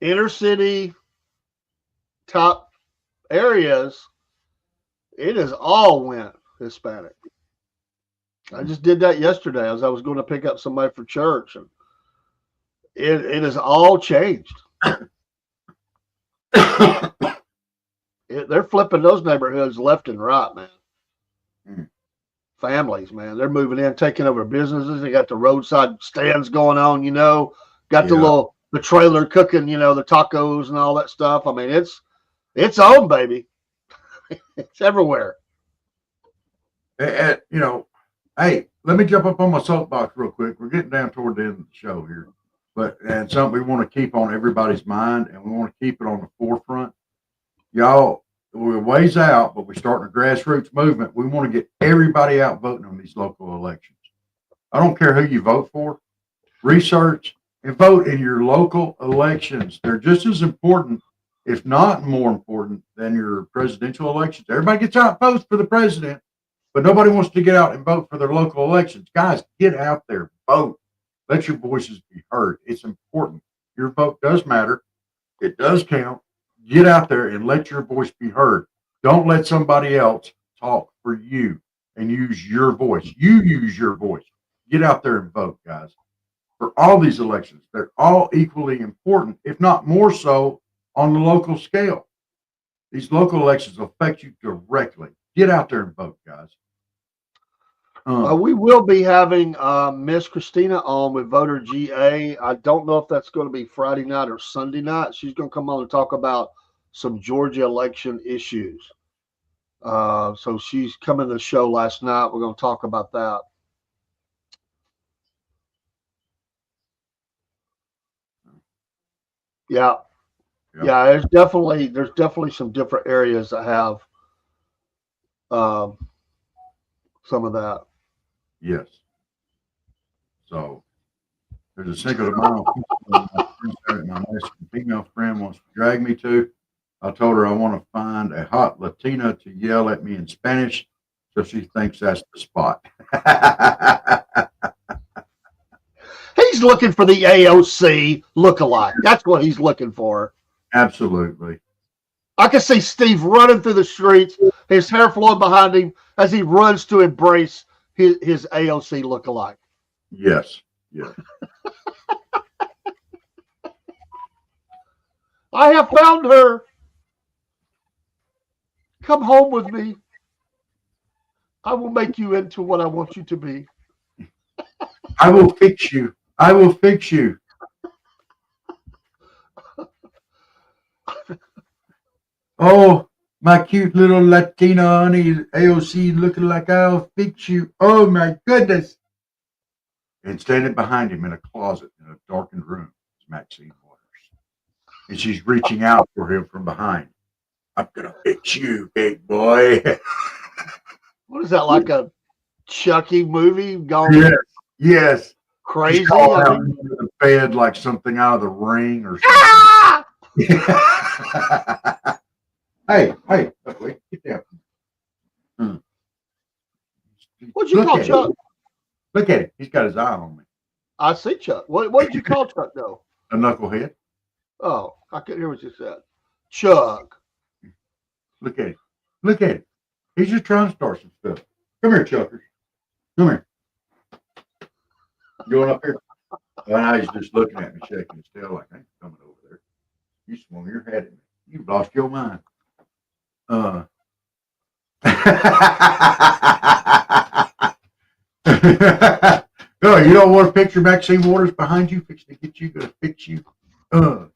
inner city top areas. It is all went Hispanic. I just did that yesterday as I was going to pick up somebody for church, and it has all changed. They're flipping those neighborhoods left and right, man. Families, man, they're moving in, taking over businesses. They got the roadside stands going on, got the trailer cooking, the tacos and all that stuff. I mean, it's on, baby. It's everywhere. Hey, let me jump up on my soapbox real quick. We're getting down toward the end of the show here, and something we want to keep on everybody's mind, and we want to keep it on the forefront. Y'all, we're ways out, but we're starting a grassroots movement. We want to get everybody out voting on these local elections. I don't care who you vote for. Research and vote in your local elections. They're just as important, if not more important, than your presidential elections. Everybody gets out and votes for the president, but nobody wants to get out and vote for their local elections. Guys, get out there, vote. Let your voices be heard. It's important. Your vote does matter. It does count. Get out there and let your voice be heard. Don't let somebody else talk for you and use your voice. You use your voice. Get out there and vote, guys. For all these elections, they're all equally important, if not more so, on the local scale. These local elections affect you directly. Get out there and vote, guys. We will be having Miss Christina on with Voter GA. I don't know if that's going to be Friday night or Sunday night. She's going to come on and talk about some Georgia election issues. So she's coming to the show last night. We're going to talk about that. Yeah. There's definitely some different areas that have some of that. Yes. So there's a Cinco de Mayo my female friend wants to drag me to. I told her I want to find a hot Latina to yell at me in Spanish, so she thinks that's the spot. He's looking for the AOC lookalike. That's what he's looking for. Absolutely. I can see Steve running through the streets, his hair flowing behind him as he runs to embrace his AOC lookalike. Yes. Yes. I have found her. Come home with me. I will make you into what I want you to be. I will fix you. I will fix you. Oh, my cute little Latina honey, AOC looking like I'll fix you. Oh, my goodness. And standing behind him in a closet in a darkened room is Maxine Waters. And she's reaching out for him from behind. I'm going to fix you, big boy. What is that, like a Chucky movie gone Yes. crazy? She's calling out into the bed like something out of The Ring or something. Ah! Hey, wait, get down. What'd you call Chuck? Look at it. He's got his eye on me. I see Chuck. What did you call Chuck, though? A knucklehead. Oh, I couldn't hear what you said. Chuck. Look at it. Look at it. He's just trying to start some stuff. Come here, Chuckers. Come here. Going up here? Well, now he's just looking at me, shaking his tail like, I ain't coming over there. You swung your head at me. You've lost your mind. Oh, you don't want to picture Maxine Waters behind you, fixing to get you, gonna fix you. Oh,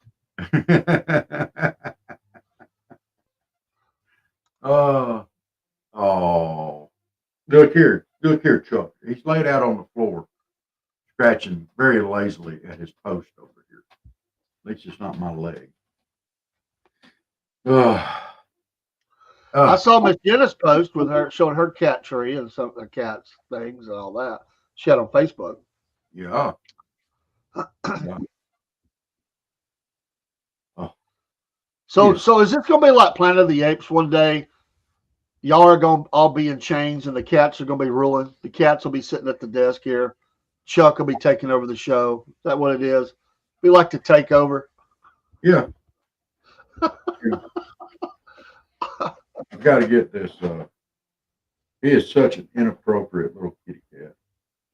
look here, Chuck. He's laid out on the floor, scratching very lazily at his post over here. At least it's not my leg. I saw Miss Jenna's post with her showing her cat tree and some of the cat's things and all that. She had on Facebook. Yeah. Yeah. So Yes. is this gonna be like Planet of the Apes one day? Y'all are gonna all be in chains and the cats are gonna be ruling. The cats will be sitting at the desk here. Chuck will be taking over the show. Is that what it is? We like to take over. Yeah. I've got to get this. He is such an inappropriate little kitty cat.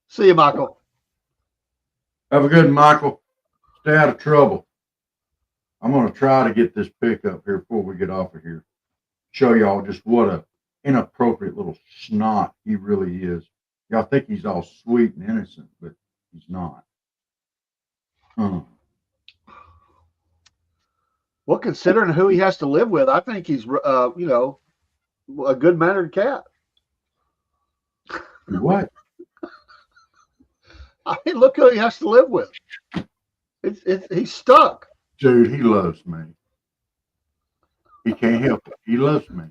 See you, Michael. Have a good one, Michael. Stay out of trouble. I'm going to try to get this pick up here before we get off of here. Show y'all just what a inappropriate little snot he really is. Y'all think he's all sweet and innocent, but he's not. Well, considering who he has to live with, I think he's, a good-mannered cat. What? I mean, look who he has to live with. He's stuck. Dude, he loves me. He can't help it. He loves me.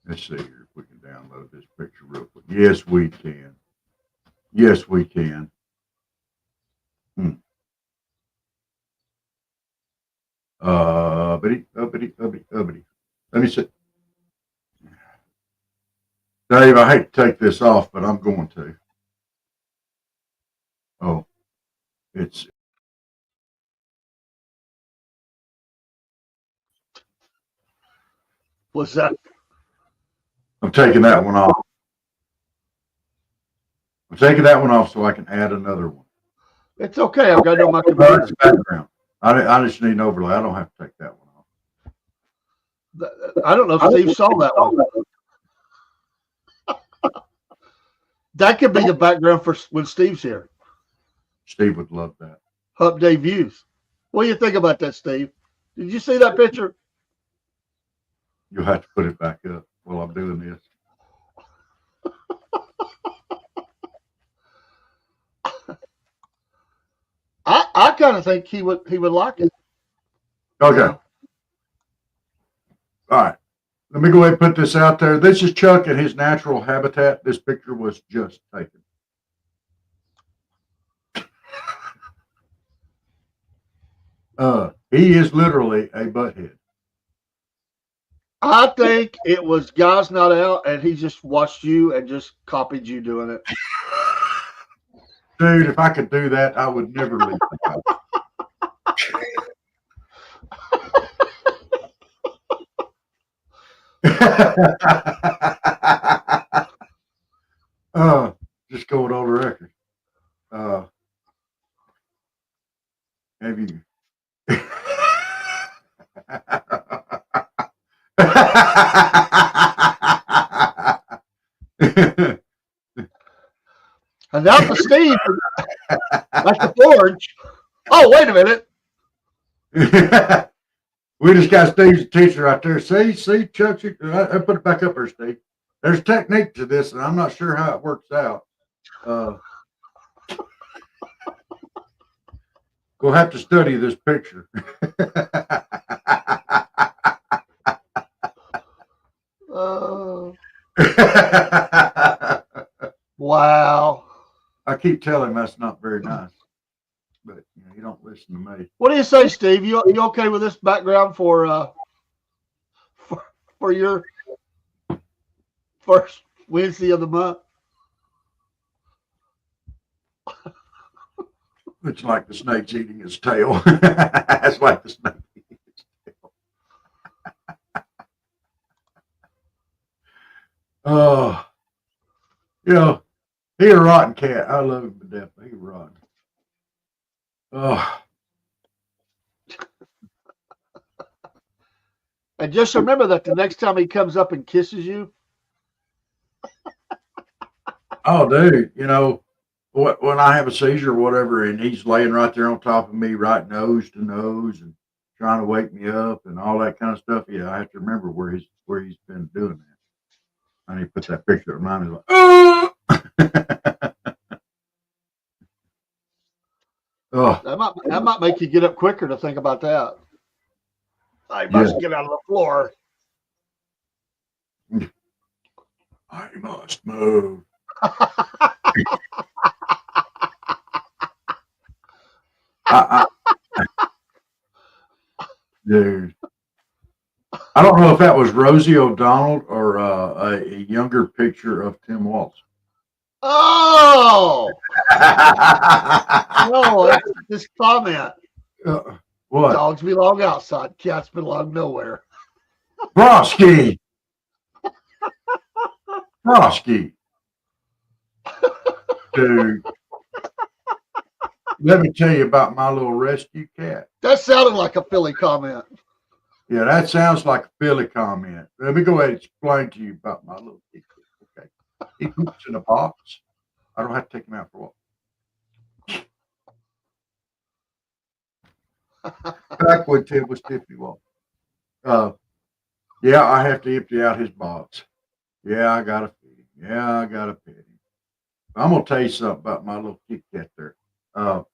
Let's see here if we can download this picture real quick. Yes, we can. Yes, we can. Let me see. Dave, I hate to take this off, but I'm going to. Oh, it's. What's that? I'm taking that one off. I'm taking that one off so I can add another one. It's okay. I've got it on my computer. It's background. I just need an overlay. I don't have to take that one off. I don't know if Steve saw that one. That could be the background for when Steve's here. Steve would love that. Hump Day Views. What do you think about that, Steve? Did you see that picture? You'll have to put it back up while I'm doing this. I kind of think he would like it. Okay. All right. Let me go ahead and put this out there. This is Chuck in his natural habitat. This picture was just taken. He is literally a butthead. I think it was guys not out, and he just watched you and just copied you doing it. Dude, if I could do that, I would never leave the house. Just going on the record. Have you? And now for Steve. That's the forge. Oh, wait a minute. We just got Steve's teacher right there. See, Chuck, I put it back up there, Steve. There's technique to this, and I'm not sure how it works out. We'll have to study this picture. Wow. I keep telling him that's not very nice, but you don't listen to me. What do you say, Steve? You okay with this background for your first Wednesday of the month? It's like the snake's eating his tail. That's like the snake eating his tail. Oh, he a rotten cat. I love him to death. He rotten. Oh. And just remember that the next time he comes up and kisses you. Oh, dude, when I have a seizure or whatever, and he's laying right there on top of me, right nose to nose, and trying to wake me up and all that kind of stuff. Yeah, I have to remember where he's been doing that. I need to put that picture of mine. Like, oh! Oh. That might make you get up quicker to think about that. I must get out of the floor. I must move. Dude, I don't know if that was Rosie O'Donnell or a younger picture of Tim Waltz. Oh no! It's this comment. What? Dogs belong outside. Cats belong nowhere. Broski. Dude. Let me tell you about my little rescue cat. That sounded like a Philly comment. Yeah, that sounds like a Philly comment. Let me go ahead and explain to you about my little cat. Okay. He poops in a box. I don't have to take him out for a walk. Back when Tim was 51. Yeah, I have to empty out his box. Yeah, I gotta feed him. Yeah, I gotta pet him. I'm gonna tell you something about my little kitty cat there. I'm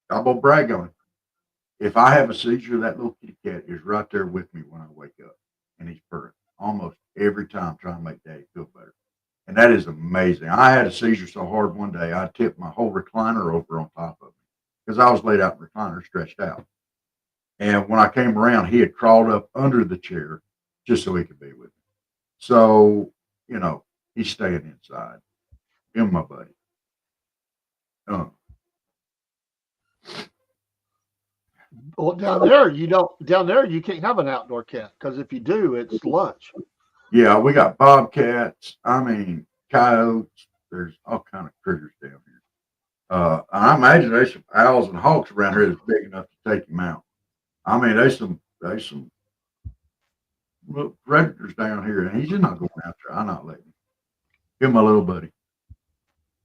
gonna brag on it. If I have a seizure, that little kitty cat is right there with me when I wake up, and he's purring almost every time, trying to make Daddy feel better. And that is amazing. I had a seizure so hard one day, I tipped my whole recliner over on top of me because I was laid out in the recliner, stretched out. And when I came around, he had crawled up under the chair just so he could be with me. So, he's staying inside. Him, my buddy. Well, down there you can't have an outdoor cat because if you do, it's lunch. Yeah, we got bobcats. Coyotes. There's all kind of critters down here. I imagine there's some owls and hawks around here that's big enough to take him out. There's some predators down here, and he's just not going out there. I'm not letting him. Him, my little buddy.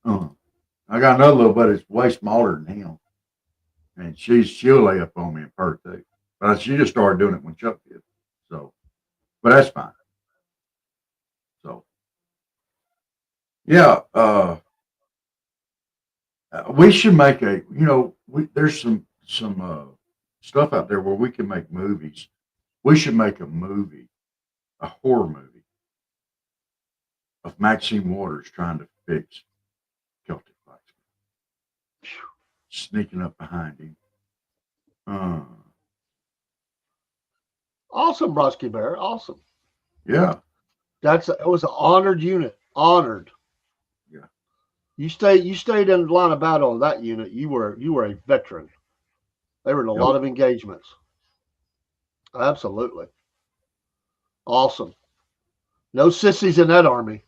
I got another little buddy that's way smaller than him, and she'll lay up on me and purr too. But she just started doing it when Chuck did. So, but that's fine. So, yeah, we should make there's some stuff out there where we can make movies. We should make a movie a horror movie of Maxine Waters trying to fix Celtic Flaxman, sneaking up behind him. Awesome, Brusky Bear. Awesome. Yeah. It was an honored unit. Honored. Yeah. You stayed in line of battle on that unit. You were a veteran. They were in a lot of engagements. Absolutely. Awesome. No sissies in that army.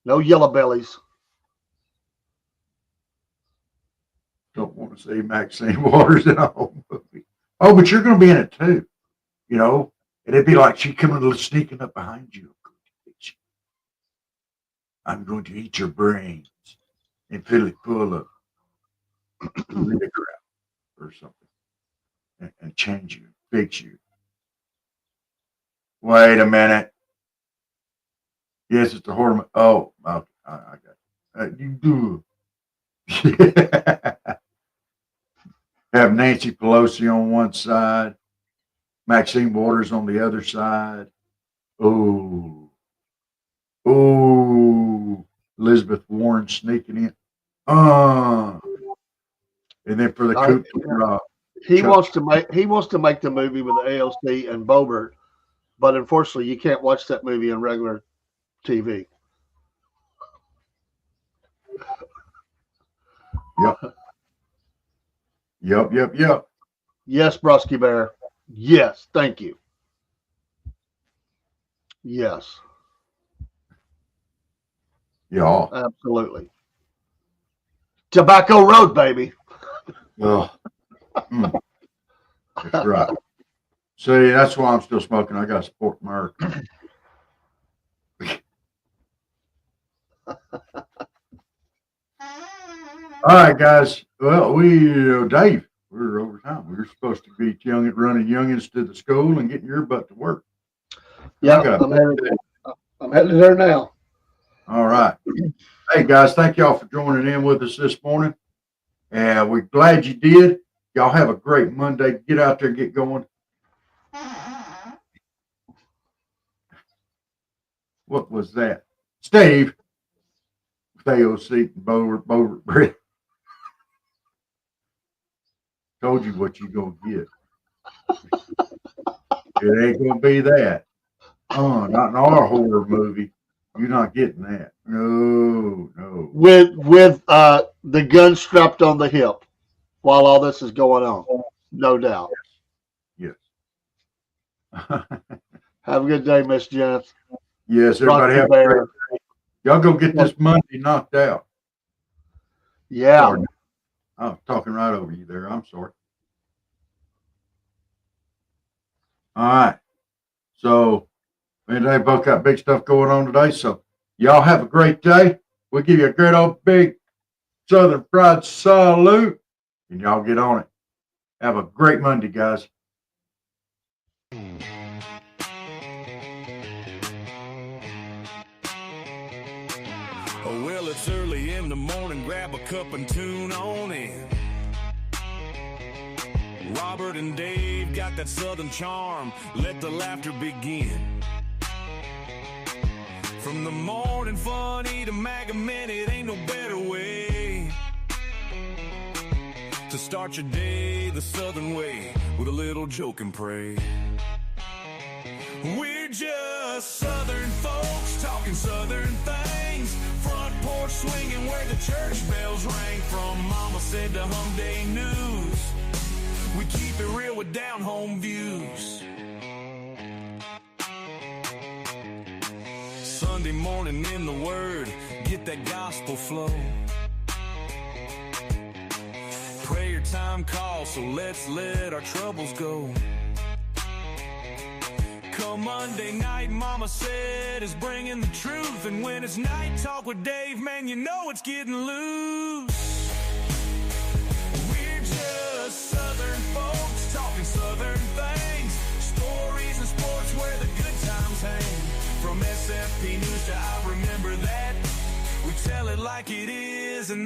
No yellow bellies. Don't want to see Maxine Waters in a whole movie. Oh, but you're going to be in it too. You know, and it'd be like she coming sneaking up behind you. I'm going to eat your brains and fill it full of liquor or something and change you, fix you. Wait a minute. Yes, it's a horror. Oh, okay. I got it. You do. Have Nancy Pelosi on one side, Maxine Waters on the other side. Oh, Elizabeth Warren sneaking in. And then for the coup, he wants to make the movie with the AOC and Boebert, but unfortunately, you can't watch that movie on regular TV. Yep. Yes, Brusky Bear. Yes, thank you. Yes. Yeah. Absolutely. Tobacco Road, baby. Oh. That's right. See, that's why I'm still smoking. I got to support America. All right, guys. Well, Dave, we're over time. We were supposed to be running youngins to the school and getting your butt to work. Yeah, I'm headed there now. All right. Hey, guys, thank y'all for joining in with us this morning. And we're glad you did. Y'all have a great Monday. Get out there and get going. What was that? Steve. AOC and Boebert. Told you what you gonna get. It ain't gonna be that. Not in our horror movie. You're not getting that. No. With the gun strapped on the hip while all this is going on. No doubt. Yes. Have a good day, Miss Janice. Yes, everybody have a great day. Y'all go get this Monday knocked out. Yeah. Sorry. I'm talking right over you there. I'm sorry. All right. So, they both got big stuff going on today. So, y'all have a great day. We'll give you a great old big Southern Fried salute, and y'all get on it. Have a great Monday, guys. Well, it's early in the morning, grab a cup and tune on in. Robert and Dave got that southern charm, let the laughter begin. From the morning funny to MAGA minute, ain't no better way to start your day the southern way, with a little joke and pray. We're just southern folks talking southern things, front porch swinging where the church bells rang. From Mama Said to Hum Day News, we keep it real with down home views. Sunday morning in the Word, get that gospel flow. Prayer time calls, so let's let our troubles go. Come Monday night, Mama Said is bringing the truth, and when it's night talk with Dave, man, you know it's getting loose. We're just southern folks talking southern things, stories and sports where the good times hang. From SFP news to I remember that, we tell it like it is, and